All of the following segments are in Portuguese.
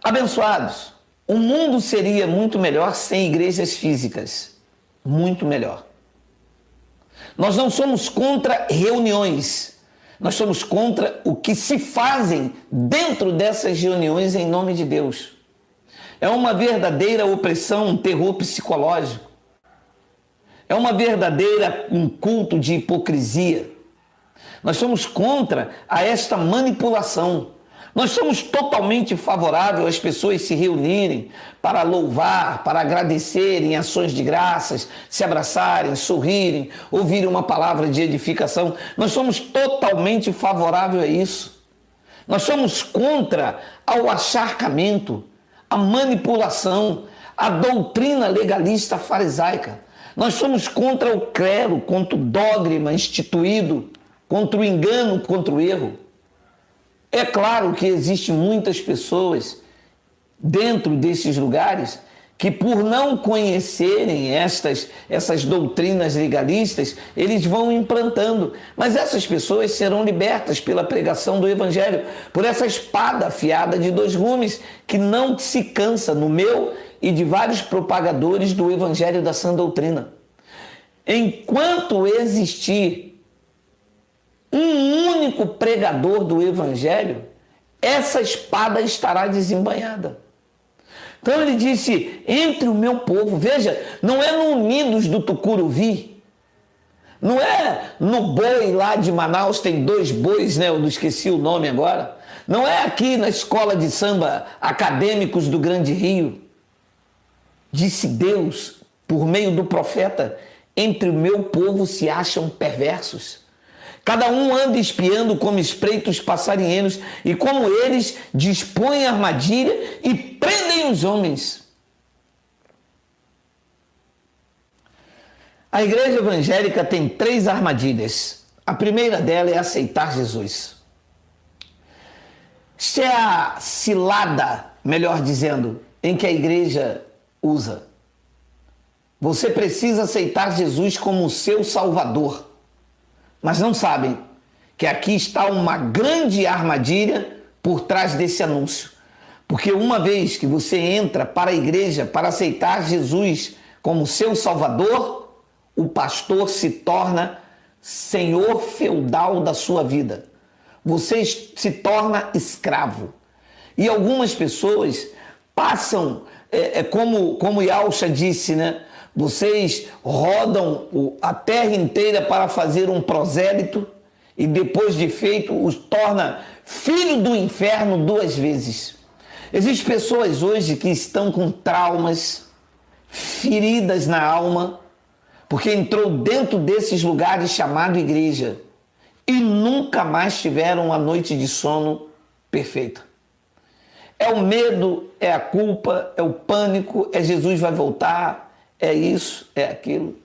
Abençoados, o mundo seria muito melhor sem igrejas físicas. Muito melhor. Nós não somos contra reuniões. Nós somos contra o que se fazem dentro dessas reuniões em nome de Deus. É uma verdadeira opressão, um terror psicológico. É uma verdadeira um culto de hipocrisia. Nós somos contra a esta manipulação. Nós somos totalmente favoráveis às pessoas se reunirem para louvar, para agradecerem ações de graças, se abraçarem, sorrirem, ouvirem uma palavra de edificação. Nós somos totalmente favoráveis a isso. Nós somos contra ao acharcamento, a manipulação, a doutrina legalista farisaica. Nós somos contra o clero, contra o dogma instituído, contra o engano, contra o erro. É claro que existem muitas pessoas dentro desses lugares que, por não conhecerem essas doutrinas legalistas, eles vão implantando. Mas essas pessoas serão libertas pela pregação do Evangelho, por essa espada afiada de dois gumes que não se cansa no meu e de vários propagadores do Evangelho da sã doutrina. Enquanto existir um único pregador do Evangelho, essa espada estará desembainhada. Então ele disse, entre o meu povo, veja, não é no Unidos do Tucuruvi, não é no boi lá de Manaus, tem 2 bois, né? Eu não esqueci o nome agora. Não é aqui na escola de samba Acadêmicos do Grande Rio. Disse Deus, por meio do profeta, entre o meu povo se acham perversos. Cada um anda espiando como espreitos passarinheiros, e como eles dispõem armadilha e prendem os homens. A igreja evangélica tem 3 armadilhas. A primeira dela é aceitar Jesus. Esta é a cilada, melhor dizendo, em que a igreja usa. Você precisa aceitar Jesus como o seu Salvador. Mas não sabem que aqui está uma grande armadilha por trás desse anúncio. Porque uma vez que você entra para a igreja para aceitar Jesus como seu Salvador, o pastor se torna senhor feudal da sua vida. Você se torna escravo. E algumas pessoas passam, como Yalcha disse, né? Vocês rodam a terra inteira para fazer um prosélito e depois de feito os torna filho do inferno 2 vezes. Existem pessoas hoje que estão com traumas, feridas na alma, porque entrou dentro desses lugares chamado igreja e nunca mais tiveram uma noite de sono perfeita. É o medo, é a culpa, é o pânico, é Jesus vai voltar, é isso, é aquilo.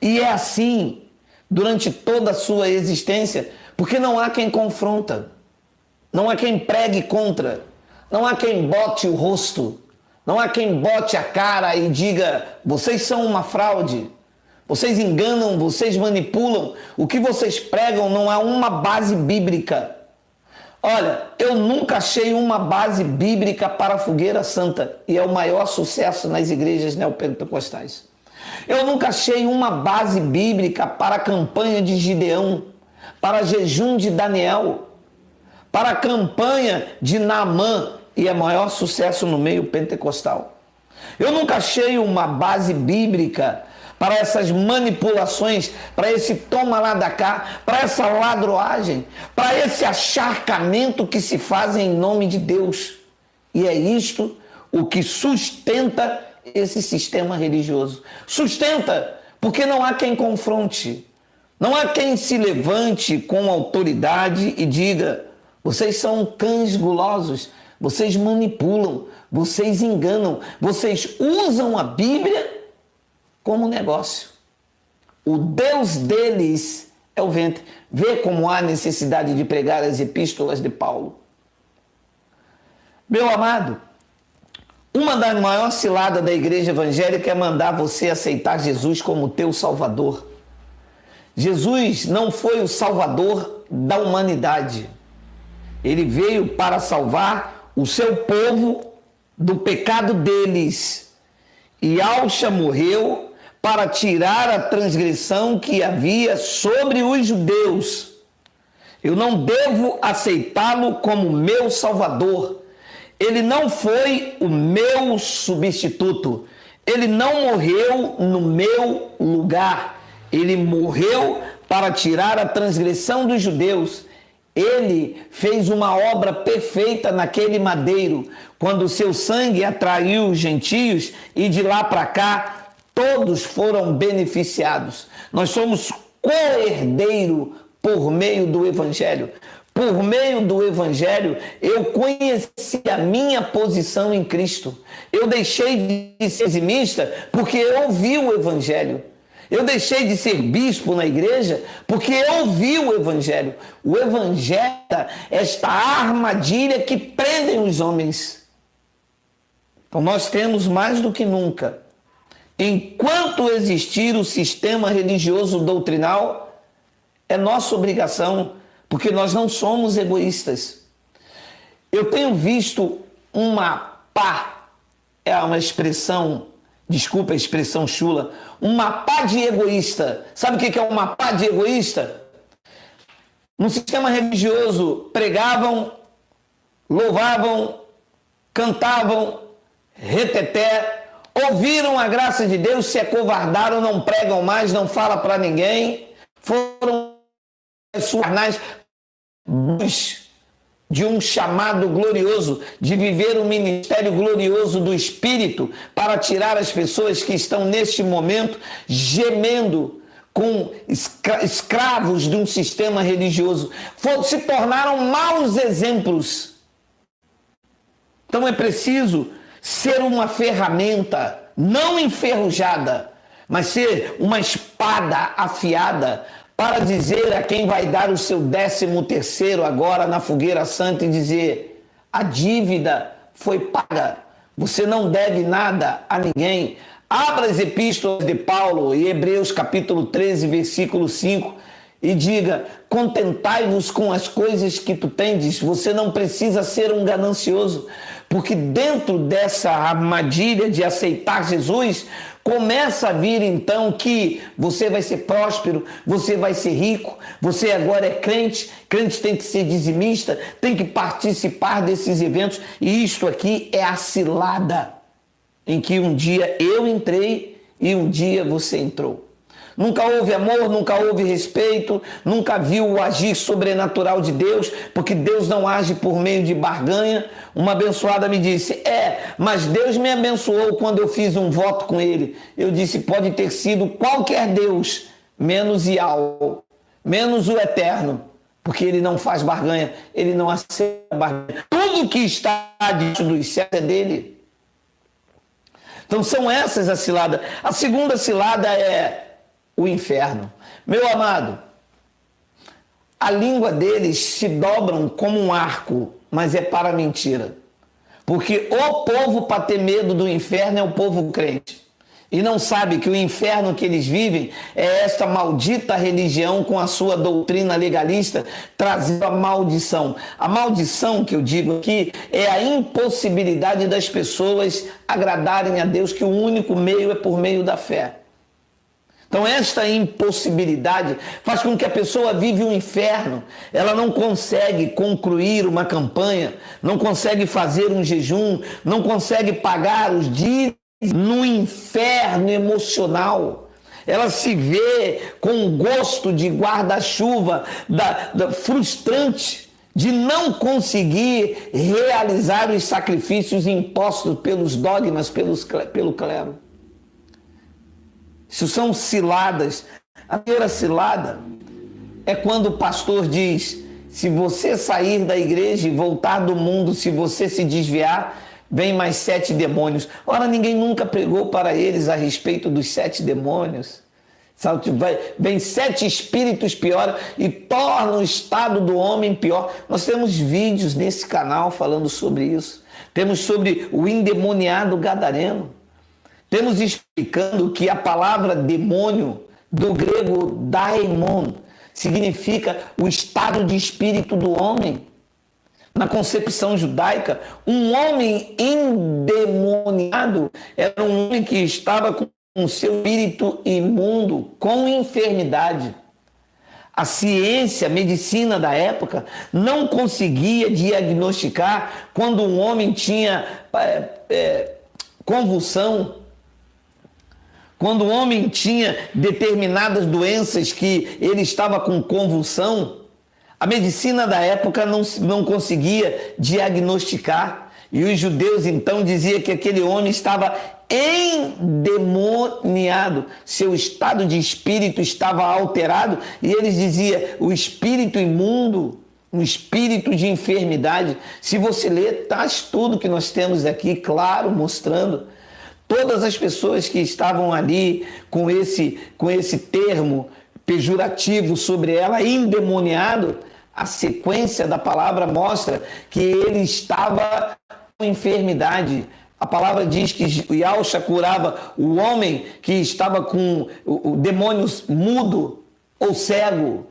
E é assim durante toda a sua existência, porque não há quem confronta, não há quem pregue contra, não há quem bote o rosto, não há quem bote a cara e diga, vocês são uma fraude, vocês enganam, vocês manipulam, o que vocês pregam não há uma base bíblica. Olha, eu nunca achei uma base bíblica para a fogueira santa, e é o maior sucesso nas igrejas neopentecostais. Eu nunca achei uma base bíblica para a campanha de Gideão, para jejum de Daniel, para a campanha de Naamã, e é maior sucesso no meio pentecostal. Eu nunca achei uma base bíblica para essas manipulações, para esse toma lá da cá, para essa ladroagem, para esse acharcamento que se faz em nome de Deus. E é isto o que sustenta esse sistema religioso. Sustenta, porque não há quem confronte, não há quem se levante com autoridade e diga, vocês são cães gulosos, vocês manipulam, vocês enganam, vocês usam a Bíblia como negócio. O Deus deles é o ventre. Vê como há necessidade de pregar as epístolas de Paulo. Meu amado, uma das maiores ciladas da igreja evangélica é mandar você aceitar Jesus como teu Salvador. Jesus não foi o Salvador da humanidade. Ele veio para salvar o seu povo do pecado deles. E Alcha morreu para tirar a transgressão que havia sobre os judeus. Eu não devo aceitá-lo como meu salvador. Ele não foi o meu substituto. Ele não morreu no meu lugar. Ele morreu para tirar a transgressão dos judeus. Ele fez uma obra perfeita naquele madeiro, quando seu sangue atraiu os gentios, e de lá para cá todos foram beneficiados. Nós somos co-herdeiro por meio do Evangelho. Por meio do Evangelho, eu conheci a minha posição em Cristo. Eu deixei de ser dizimista porque eu ouvi o Evangelho. Eu deixei de ser bispo na igreja porque eu ouvi o Evangelho. O Evangelho é esta armadilha que prendem os homens. Então nós temos mais do que nunca, enquanto existir o sistema religioso doutrinal, é nossa obrigação, porque nós não somos egoístas. Eu tenho visto uma pá, é uma expressão, desculpa a expressão chula, uma pá de egoísta. Sabe o que é uma pá de egoísta? No sistema religioso, pregavam, louvavam, cantavam, reteté, ouviram a graça de Deus, se acovardaram, não pregam mais, não falam para ninguém, foram carnais de um chamado glorioso, de viver o ministério glorioso do Espírito, para tirar as pessoas que estão neste momento gemendo com escravos de um sistema religioso, se tornaram maus exemplos. Então é preciso ser uma ferramenta não enferrujada, mas ser uma espada afiada para dizer a quem vai dar o seu 13º agora na fogueira santa e dizer: a dívida foi paga, você não deve nada a ninguém. Abra as epístolas de Paulo em Hebreus capítulo 13, versículo 5 e diga: contentai-vos com as coisas que tu tendes. Você não precisa ser um ganancioso, porque dentro dessa armadilha de aceitar Jesus, começa a vir então que você vai ser próspero, você vai ser rico, você agora é crente, crente tem que ser dizimista, tem que participar desses eventos, e isto aqui é a cilada em que um dia eu entrei e um dia você entrou. Nunca houve amor, nunca houve respeito, nunca viu o agir sobrenatural de Deus, porque Deus não age por meio de barganha. Uma abençoada me disse: mas Deus me abençoou quando eu fiz um voto com ele. Eu disse: pode ter sido qualquer Deus, menos Yahweh, menos o Eterno, porque ele não faz barganha, ele não aceita barganha. Tudo que está diante dos céus é dele. Então são essas as ciladas. A segunda cilada é o inferno. Meu amado, a língua deles se dobram como um arco, mas é para a mentira. Porque o povo para ter medo do inferno é o povo crente. E não sabe que o inferno que eles vivem é esta maldita religião com a sua doutrina legalista trazendo a maldição. A maldição que eu digo aqui é a impossibilidade das pessoas agradarem a Deus, que o único meio é por meio da fé. Então esta impossibilidade faz com que a pessoa vive um inferno. Ela não consegue concluir uma campanha, não consegue fazer um jejum, não consegue pagar os dízimos, no inferno emocional. Ela se vê com gosto de guarda-chuva frustrante de não conseguir realizar os sacrifícios impostos pelos dogmas, pelo clero. Isso são ciladas. A primeira cilada é quando o pastor diz: se você sair da igreja e voltar do mundo, se você se desviar, vem mais 7 demônios. Ora, ninguém nunca pregou para eles a respeito dos 7 demônios. Vem 7 espíritos piores e torna o estado do homem pior. Nós temos vídeos nesse canal falando sobre isso. Temos sobre o endemoniado gadareno. Temos explicando que a palavra demônio, do grego daimon, significa o estado de espírito do homem. Na concepção judaica, um homem endemoniado era um homem que estava com o seu espírito imundo, com enfermidade. A ciência, a medicina da época não conseguia diagnosticar quando um homem tinha convulsão, quando o homem tinha determinadas doenças que ele estava com convulsão. A medicina da época não conseguia diagnosticar. E os judeus então diziam que aquele homem estava endemoniado. Seu estado de espírito estava alterado. E eles diziam, o espírito imundo, um espírito de enfermidade. Se você ler, está tudo que nós temos aqui, claro, mostrando. Todas as pessoas que estavam ali com esse termo pejorativo sobre ela, endemoniado, a sequência da palavra mostra que ele estava com enfermidade. A palavra diz que Yahshua curava o homem que estava com o demônio mudo ou cego,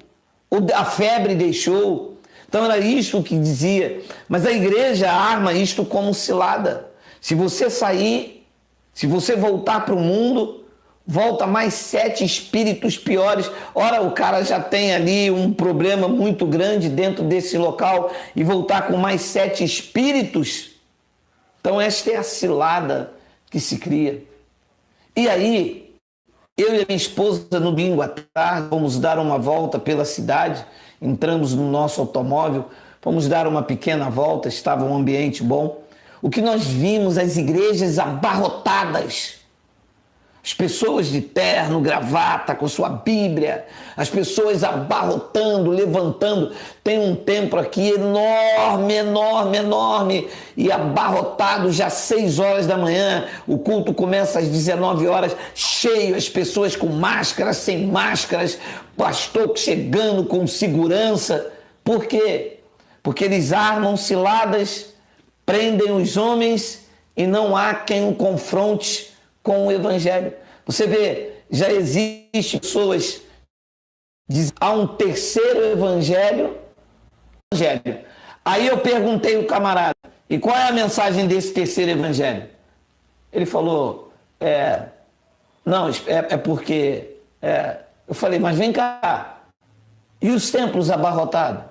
a febre deixou. Então era isto que dizia. Mas a igreja arma isto como cilada. Se você sair, se você voltar para o mundo, volta mais 7 espíritos piores. Ora, o cara já tem ali um problema muito grande dentro desse local e voltar com mais 7 espíritos. Então esta é a cilada que se cria. E aí, eu e a minha esposa no domingo à tarde fomos dar uma volta pela cidade, entramos no nosso automóvel, fomos dar uma pequena volta, estava um ambiente bom. O que nós vimos, as igrejas abarrotadas, as pessoas de terno, gravata, com sua Bíblia, as pessoas abarrotando, levantando. Tem um templo aqui enorme, enorme, enorme, e abarrotado já às 6 horas da manhã. O culto começa às 19 horas, cheio, as pessoas com máscaras, sem máscaras, pastor chegando com segurança. Por quê? Porque eles armam ciladas, prendem os homens e não há quem o confronte com o evangelho. Você vê, já existe pessoas, há um terceiro evangelho. Aí eu perguntei ao camarada, e qual é a mensagem desse terceiro evangelho? Ele falou, porque... Eu falei, mas vem cá, e os templos abarrotados?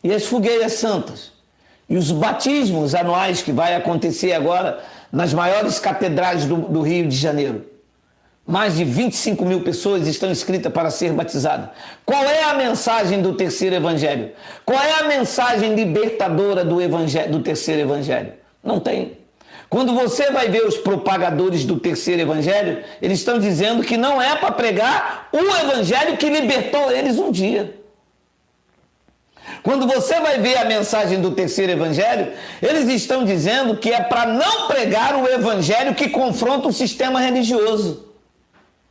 E as fogueiras santas? E os batismos anuais que vai acontecer agora nas maiores catedrais do Rio de Janeiro? Mais de 25 mil pessoas estão inscritas para ser batizadas. Qual é a mensagem do terceiro evangelho? Qual é a mensagem libertadora do terceiro evangelho? Não tem. Quando você vai ver os propagadores do terceiro evangelho, eles estão dizendo que não é para pregar o evangelho que libertou eles um dia. Quando você vai ver a mensagem do terceiro evangelho, eles estão dizendo que é para não pregar o evangelho que confronta o sistema religioso.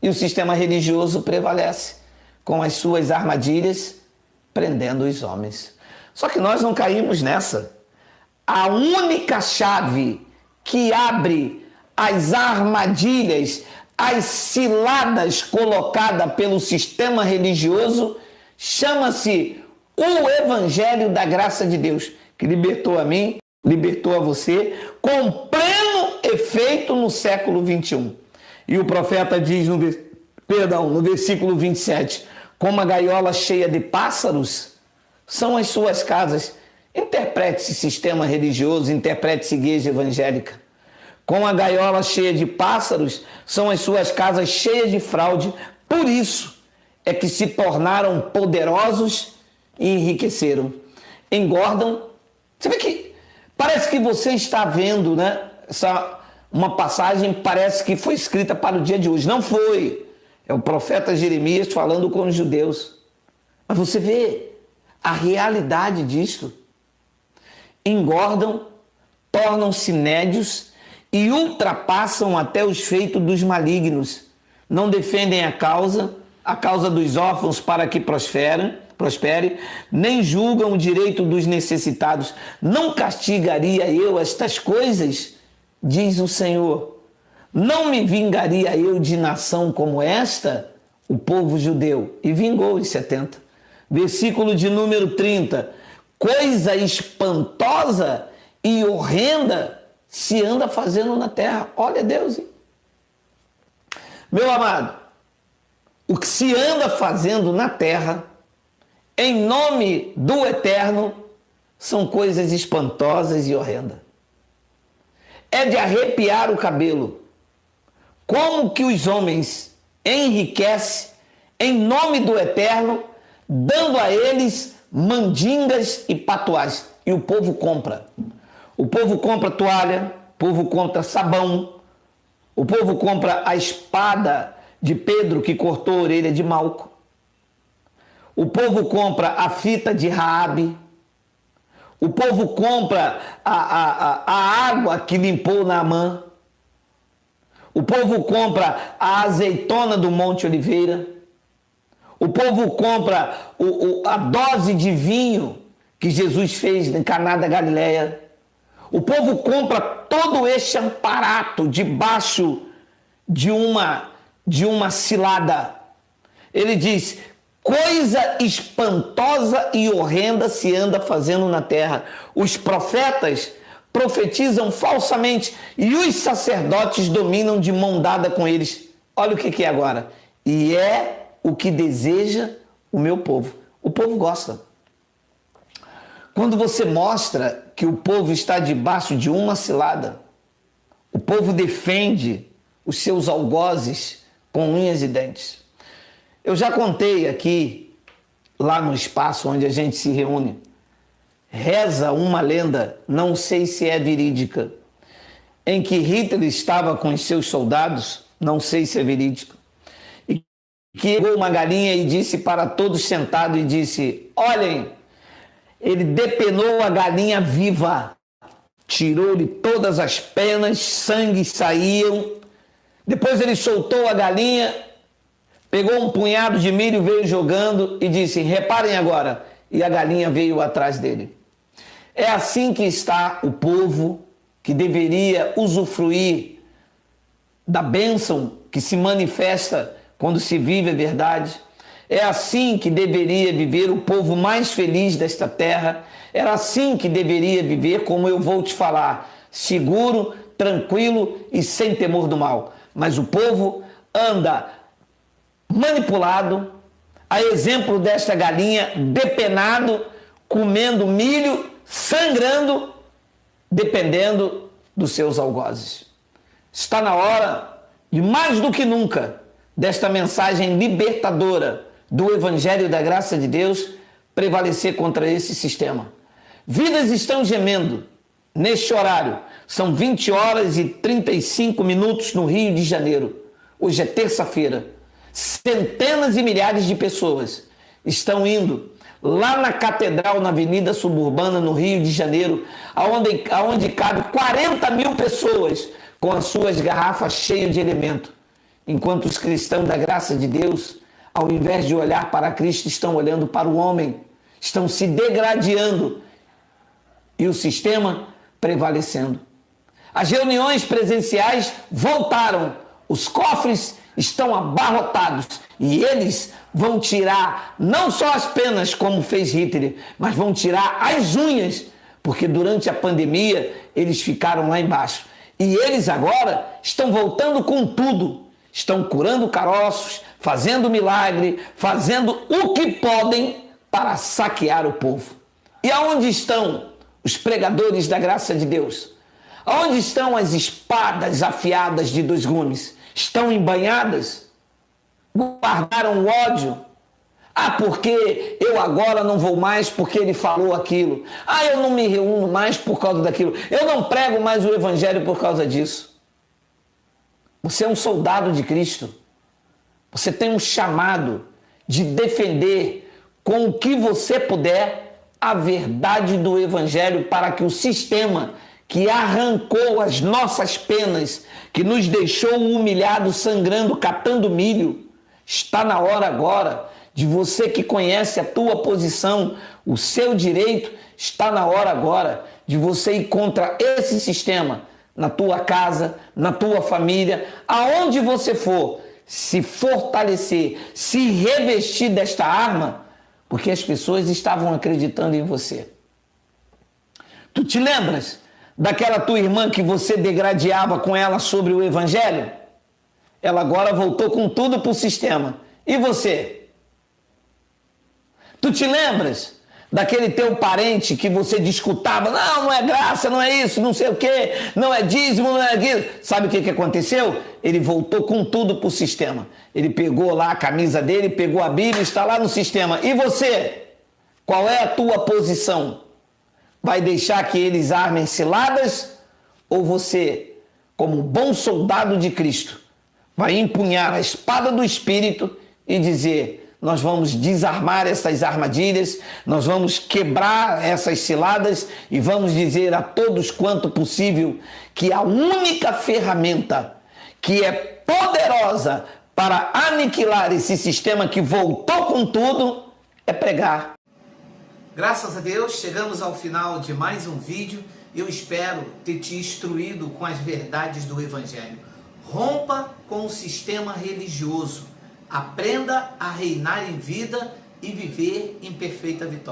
E o sistema religioso prevalece com as suas armadilhas, prendendo os homens. Só que nós não caímos nessa. A única chave que abre as armadilhas, as ciladas colocadas pelo sistema religioso, chama-se o Evangelho da Graça de Deus, que libertou a mim, libertou a você, com pleno efeito no século 21. E o profeta diz no versículo 27, como a gaiola cheia de pássaros são as suas casas. Interprete-se sistema religioso, interprete-se igreja evangélica. Com a gaiola cheia de pássaros são as suas casas cheias de fraude. Por isso é que se tornaram poderosos e enriqueceram. Engordam. Você vê que parece que você está vendo, né? Uma passagem parece que foi escrita para o dia de hoje. Não foi. É o profeta Jeremias falando com os judeus. Mas você vê a realidade disto. Engordam, tornam-se nédios e ultrapassam até os feitos dos malignos. Não defendem a causa dos órfãos para que prospere, nem julgam o direito dos necessitados. Não castigaria eu estas coisas? Diz o Senhor. Não me vingaria eu de nação como esta? O povo judeu. E vingou os 70. Versículo de número 30. coisa espantosa e horrenda se anda fazendo na terra. Olha Deus, hein? Meu amado, o que se anda fazendo na terra, em nome do Eterno, são coisas espantosas e horrendas. É de arrepiar o cabelo. Como que os homens enriquecem em nome do Eterno, dando a eles mandingas e patuás. E o povo compra. O povo compra toalha, o povo compra sabão, o povo compra a espada de Pedro que cortou a orelha de Malco. O povo compra a fita de Raabe. O povo compra a água que limpou Naamã. O povo compra a azeitona do Monte Oliveira. O povo compra a dose de vinho que Jesus fez em Caná da Galileia. O povo compra todo este aparato debaixo de uma cilada. Ele diz: coisa espantosa e horrenda se anda fazendo na terra. Os profetas profetizam falsamente e os sacerdotes dominam de mão dada com eles. Olha o que é agora. E é o que deseja o meu povo. O povo gosta. Quando você mostra que o povo está debaixo de uma cilada, o povo defende os seus algozes com unhas e dentes. Eu já contei aqui, lá no espaço onde a gente se reúne, reza uma lenda, não sei se é verídica, em que Hitler estava com os seus soldados, não sei se é verídico, e que pegou uma galinha e disse para todos sentados e disse: olhem, ele depenou a galinha viva, tirou-lhe todas as penas, sangue saíam, depois ele soltou a galinha, pegou um punhado de milho, veio jogando e disse: reparem agora, e a galinha veio atrás dele. É assim que está o povo que deveria usufruir da bênção que se manifesta quando se vive a verdade. É assim que deveria viver o povo mais feliz desta terra. Era assim que deveria viver, como eu vou te falar, seguro, tranquilo e sem temor do mal. Mas o povo anda manipulado, a exemplo desta galinha, depenado, comendo milho, sangrando, dependendo dos seus algozes. Está na hora de, mais do que nunca, desta mensagem libertadora do Evangelho da Graça de Deus prevalecer contra esse sistema. Vidas estão gemendo neste horário. São 20 horas e 35 minutos no Rio de Janeiro. Hoje é terça-feira. Centenas e milhares de pessoas estão indo lá na Catedral, na Avenida Suburbana, no Rio de Janeiro, aonde cabe 40 mil pessoas com as suas garrafas cheias de elemento. Enquanto os cristãos da graça de Deus, ao invés de olhar para Cristo, estão olhando para o homem, estão se degradando e o sistema prevalecendo. As reuniões presenciais voltaram, os cofres estão abarrotados e eles vão tirar não só as penas, como fez Hitler, mas vão tirar as unhas, porque durante a pandemia eles ficaram lá embaixo. E eles agora estão voltando com tudo, estão curando caroços, fazendo milagre, fazendo o que podem para saquear o povo. E aonde estão os pregadores da graça de Deus? Aonde estão as espadas afiadas de dois gumes? Estão embanhadas? Guardaram o ódio? Ah, porque eu agora não vou mais porque ele falou aquilo. Ah, eu não me reúno mais por causa daquilo. Eu não prego mais o evangelho por causa disso. Você é um soldado de Cristo. Você tem um chamado de defender com o que você puder a verdade do evangelho para que o sistema que arrancou as nossas penas, que nos deixou humilhados, sangrando, catando milho, está na hora agora de você que conhece a tua posição, o seu direito, está na hora agora de você ir contra esse sistema, na tua casa, na tua família, aonde você for, se fortalecer, se revestir desta arma, porque as pessoas estavam acreditando em você. Tu te lembras daquela tua irmã que você degradeava com ela sobre o evangelho? Ela agora voltou com tudo para o sistema. E você? Tu te lembras daquele teu parente que você discutava? Não, não é graça, não é isso, não sei o quê, não é dízimo, não é aquilo. Sabe o que aconteceu? Ele voltou com tudo para o sistema. Ele pegou lá a camisa dele, pegou a Bíblia, está lá no sistema. E você? Qual é a tua posição? Vai deixar que eles armem ciladas? Ou você, como bom soldado de Cristo, vai empunhar a espada do Espírito e dizer: nós vamos desarmar essas armadilhas, nós vamos quebrar essas ciladas e vamos dizer a todos quanto possível que a única ferramenta que é poderosa para aniquilar esse sistema que voltou com tudo é pregar. Graças a Deus, chegamos ao final de mais um vídeo. Eu espero ter te instruído com as verdades do Evangelho. Rompa com o sistema religioso. Aprenda a reinar em vida e viver em perfeita vitória.